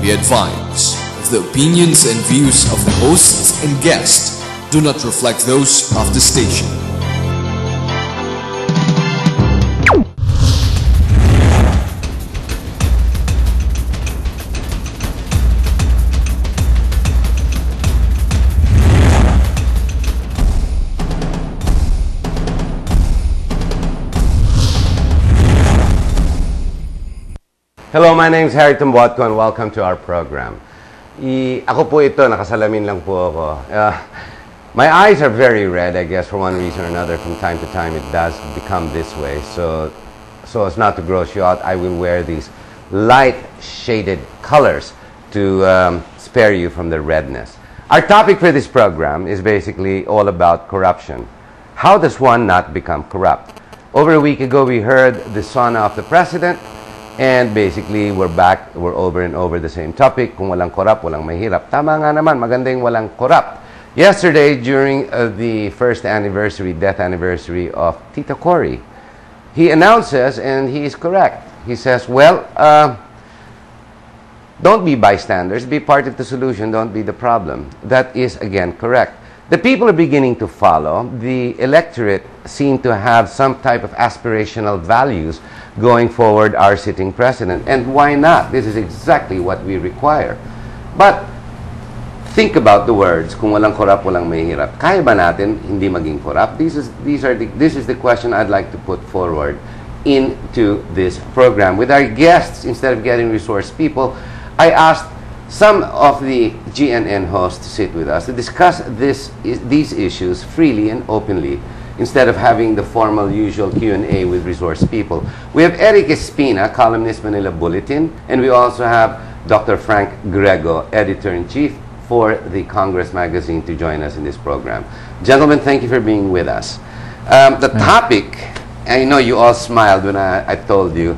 We advise the opinions and views of the hosts and guests do not reflect those of the station. Hello, my name is Erik Tambuatco and welcome to our program. Ako po ito, nakasalamin lang po ako. My eyes are very red, I guess, for one reason or another. From time to time, it does become this way. So as not to gross you out, I will wear these light shaded colors to spare you from the redness. Our topic for this program is basically all about corruption. How does one not become corrupt? Over a week ago, we heard the son of the president. And basically, we're over and over the same topic. Kung walang corrupt, walang mahirap. Tama nga naman, maganda yung walang corrupt. Yesterday, during the first death anniversary of Tita Cory, he announces, and he is correct. He says, well, don't be bystanders, be part of the solution, don't be the problem. That is, again, correct. The people are beginning to follow. The electorate seem to have some type of aspirational values going forward our sitting president. And why not? This is exactly what we require. But think about the words, kung walang corrupt, walang mahirap. Kaya ba natin hindi maging corrupt? This is the question I'd like to put forward into this program. With our guests, instead of getting resource people, I asked some of the GNN hosts to sit with us to discuss these issues freely and openly, instead of having the formal usual Q&A with resource people. We have Erik Espina, columnist, Manila Bulletin, and we also have Dr. Frank Grego, editor-in-chief for the Congress magazine, to join us in this program. Gentlemen, thank you for being with us. The topic, I know you all smiled when I told you,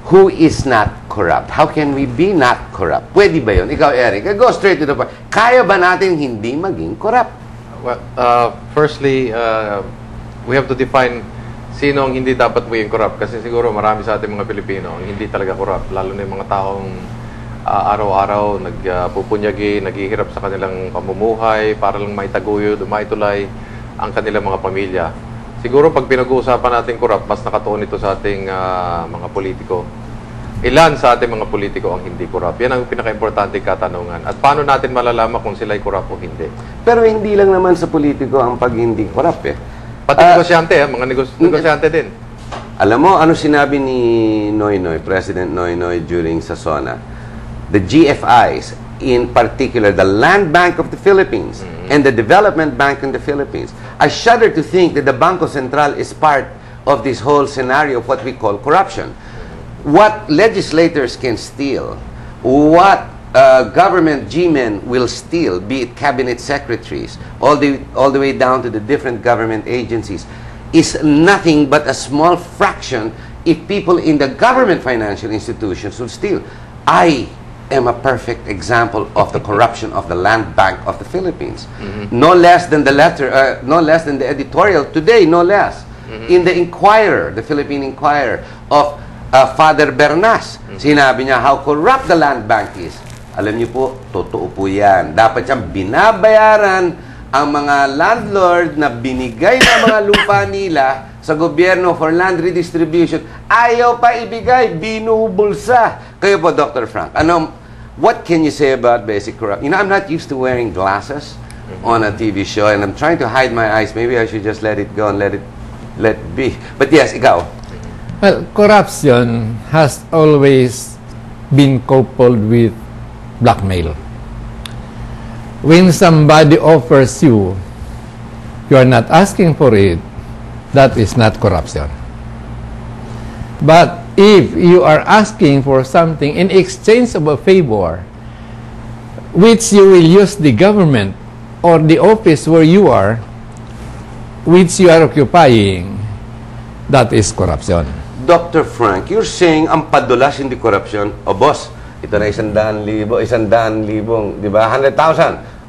who is not corrupt? How can we be not corrupt? Pwede ba yun? Ikaw, Erik, go straight to the point. Kaya ba natin hindi maging corrupt? Well, firstly, we have to define sino ang hindi dapat maging corrupt. Kasi siguro marami sa ating mga Pilipino ang hindi talaga corrupt. Lalo na yung mga taong araw-araw nagpupunyagi, naghihirap sa kanilang pamumuhay para lang maitaguyod o maitulay ang kanilang mga pamilya. Siguro pag pinag-uusapan natin corrupt, mas nakatuon ito sa ating mga politiko. Ilan sa ating mga politiko ang hindi corrupt? Yan ang pinaka-importante katanungan. At paano natin malalaman kung sila ay corrupt o hindi? Pero hindi lang naman sa politiko ang pag hindi corrupt eh. Pati negosyante, mga negosyante din. Alam mo, ano sinabi ni Noynoy, President Noynoy during Sasona? The GFIs, in particular, the Land Bank of the Philippines and the Development Bank in the Philippines. I shudder to think that the Bangko Sentral is part of this whole scenario of what we call corruption. What legislators can steal, what government G-men will steal, be it cabinet secretaries, all the way down to the different government agencies, is nothing but a small fraction if people in the government financial institutions will steal. I am a perfect example of the corruption of the Land Bank of the Philippines. No less than the editorial today, no less. In the Inquirer, the Philippine Inquirer, of Father Bernas, sinabi niya how corrupt the Land Bank is. Alam niyo po, totoo po yan. Dapat siyang binabayaran ang mga landlord na binigay na mga lupa nila sa gobyerno for land redistribution. Ayaw pa ibigay, binubulsa. Kayo po, Dr. Frank, what can you say about basic corruption? You know, I'm not used to wearing glasses on a TV show, and I'm trying to hide my eyes. Maybe I should just let it go and let it be. But yes, ikaw. Well, corruption has always been coupled with blackmail. When somebody offers you are not asking for it, that is not corruption. But if you are asking for something in exchange of a favor, which you will use the government or the office where you are, which you are occupying, that is corruption. Dr. Frank, you're saying ang padulas hindi corruption? O boss, ito na 100,000, di ba? 100,000.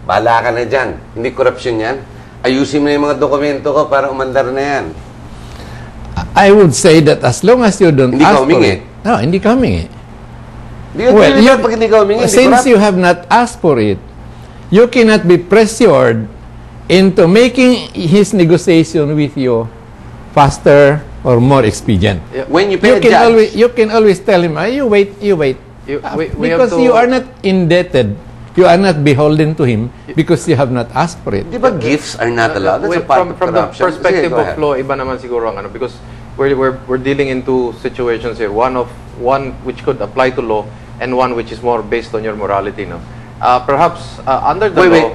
Bahala ka na dyan. Hindi corruption yan. Ayusin mo na yung mga dokumento ko para umandar na yan. I would say that as long as you don't hindi ask for it. No, hindi ka humingi. Do you agree with that? Pag hindi ka humingi, hindi since corrupt? you have not asked for it, you cannot be pressured into making his negotiation with you faster or more expedient. Yeah. When you pay a judge, You can always tell him, you wait. We have Because to- you are not indebted. You are not beholden to him because you have not asked for it. di ba gifts are not allowed? That's a part of from the corruption. perspective Sige, go of ahead. law, iba naman siguro ang ano, because we're dealing into situations here. One which could apply to law, and one which is more based on your morality. No, perhaps under the Wait, law.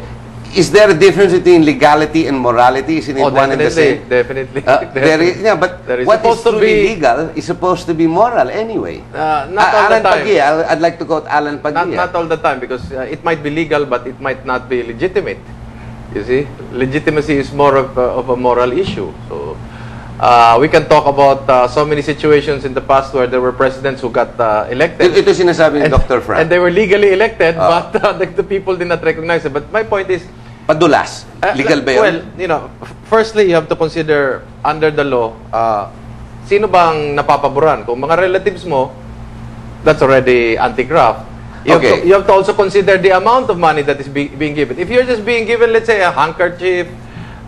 Is there a difference between legality and morality? Isn't it one and the same? Definitely. There is, yeah, but There is what is supposed to truly be- legal is supposed to be moral anyway. Not all Alan the time. Pagia, I'd like to quote Alan Pagia. Not all the time, because it might be legal, but it might not be legitimate. You see, legitimacy is more of a moral issue. So we can talk about so many situations in the past where there were presidents who got elected. Ito sinasabi ni Dr. Frank. And they were legally elected, but the people did not recognize it. But my point is, Padulas. Legal ba yun? well, you know, firstly, you have to consider, under the law, sino bang napapaboran? Kung mga relatives mo, that's already anti-graft. Okay. You have to also consider the amount of money that is being given. If you're just being given, let's say, a handkerchief,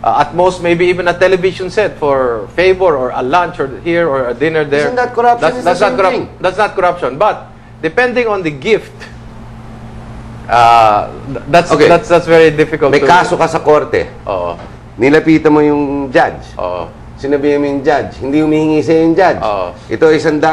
at most maybe even a television set for favor, or a lunch or here or a dinner there. Isn't that corruption? It's the same thing. That's not corruption. But depending on the gift, that's very difficult. May kaso ka sa korte. Oo. Nilapitan mo yung judge. Oo. Sinabihan mo yung judge. Hindi humihingi sa'yo yung judge. Oo. Ito 100,000,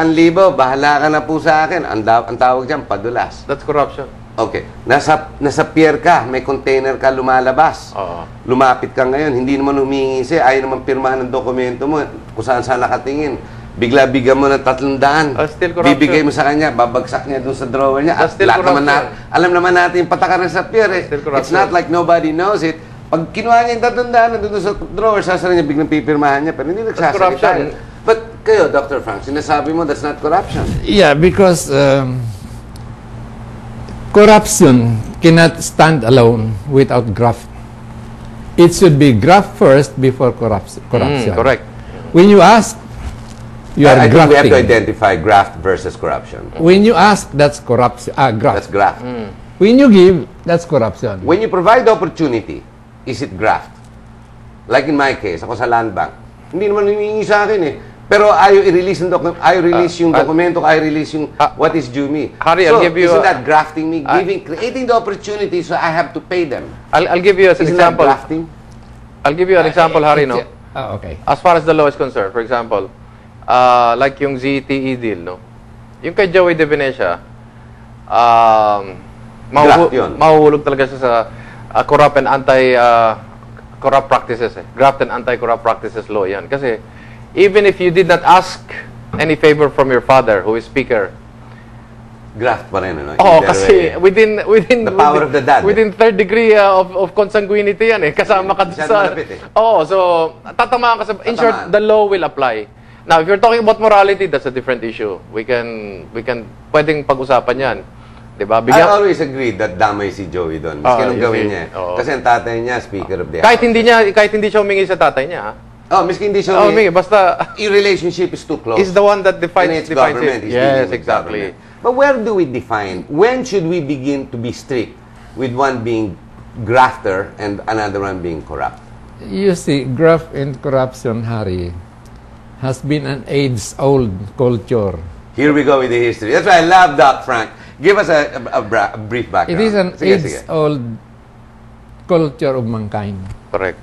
bahala ka na po sa akin. Ang tawag dyan, padulas. That's corruption. Okay. Nasa pier ka, may container ka lumalabas. Oo. Lumapit ka ngayon, hindi naman humihingi sa'yo, ayaw naman pirmahan ng dokumento mo, kung saan nakatingin. Bigla-bigyan mo ng 300. Still corruption. Bibigay mo sa kanya, babagsak niya doon sa drawer niya. That's At still lahat naman corruption. alam naman natin yung patakaran sa pier. Still corruption. It's not like nobody knows it. Pag kinuha niya yung 300 doon sa drawer, sasara niya, biglang pipirmahan niya, pero hindi nagsasalita. corruption. But kayo, Dr. Frank, sinasabi mo that's not corruption. Yeah, because corruption cannot stand alone without graft. It should be graft first before corruption. Correct. When you ask, you are I think we have grafting. to identify graft versus corruption. When you ask, that's corruption. Graft. That's graft. When you give, that's corruption. When you provide opportunity, is it graft? Like in my case, ako sa land bank. Hindi naman humingi sa akin eh. Pero ayaw i-release yung yung dokumento, ayaw release yung what is due me. Harry, so, I'll give you isn't a- that grafting me? Creating the opportunity so I have to pay them. I'll give you as an Isn't that example. grafting? I'll give you an example, Harry, no? Okay. As far as the law is concerned, for example, like yung ZTE deal, no? Yung kay Joey De Venecia, Graft yun. mahuhulog talaga siya sa corrupt and anti-corrupt practices. Graft and anti-corrupt practices law yan. Kasi, even if you did not ask any favor from your father, who is speaker, Graft pa rin, ano? oh, Either kasi way. within The power of the dad, within third degree of consanguinity yan eh. Kasama ka Masyado sa malapit eh. oh, so tatamaan ka sa in short, Tatamaan. the law will apply. Now, if you're talking about morality, that's a different issue. We can pwedeng pag-usapan 'yan. 'Di ba? I always agree that damay si Joey doon. Miski anong you gawin see. niya. Oo. Kasi ang tatay niya, speaker of the Kahit house. hindi siya humingi sa tatay niya, ha? Oh, miski hindi siya Humingi, basta yung relationship is too close. is the one that And defines it's government. it. He's dealing Yes, with exactly. government. But where do we define? When should we begin to be strict with one being grafter and another one being corrupt? You see, graft and corruption, Harry, has been an age-old culture. Here we go with the history. That's why I love Doc Frank. Give us a brief background. It is an Sige, sige. age-old culture of mankind. Correct.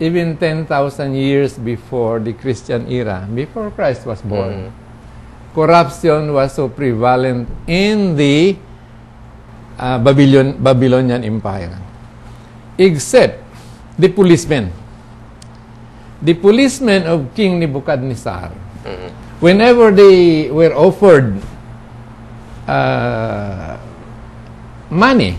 Even 10,000 years before the Christian era, before Christ was born, corruption was so prevalent in the Babylonian Empire. Except the policemen. The policemen of King Nebuchadnezzar, whenever they were offered money,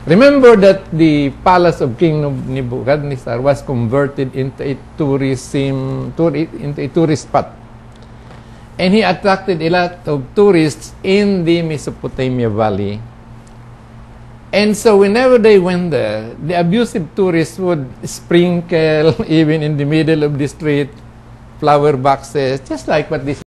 remember that the palace of King Nebuchadnezzar was converted into a tourist spot. And he attracted a lot of tourists in the Mesopotamia Valley. And so whenever they went there, the abusive tourists would sprinkle, even in the middle of the street, flower boxes, just like what this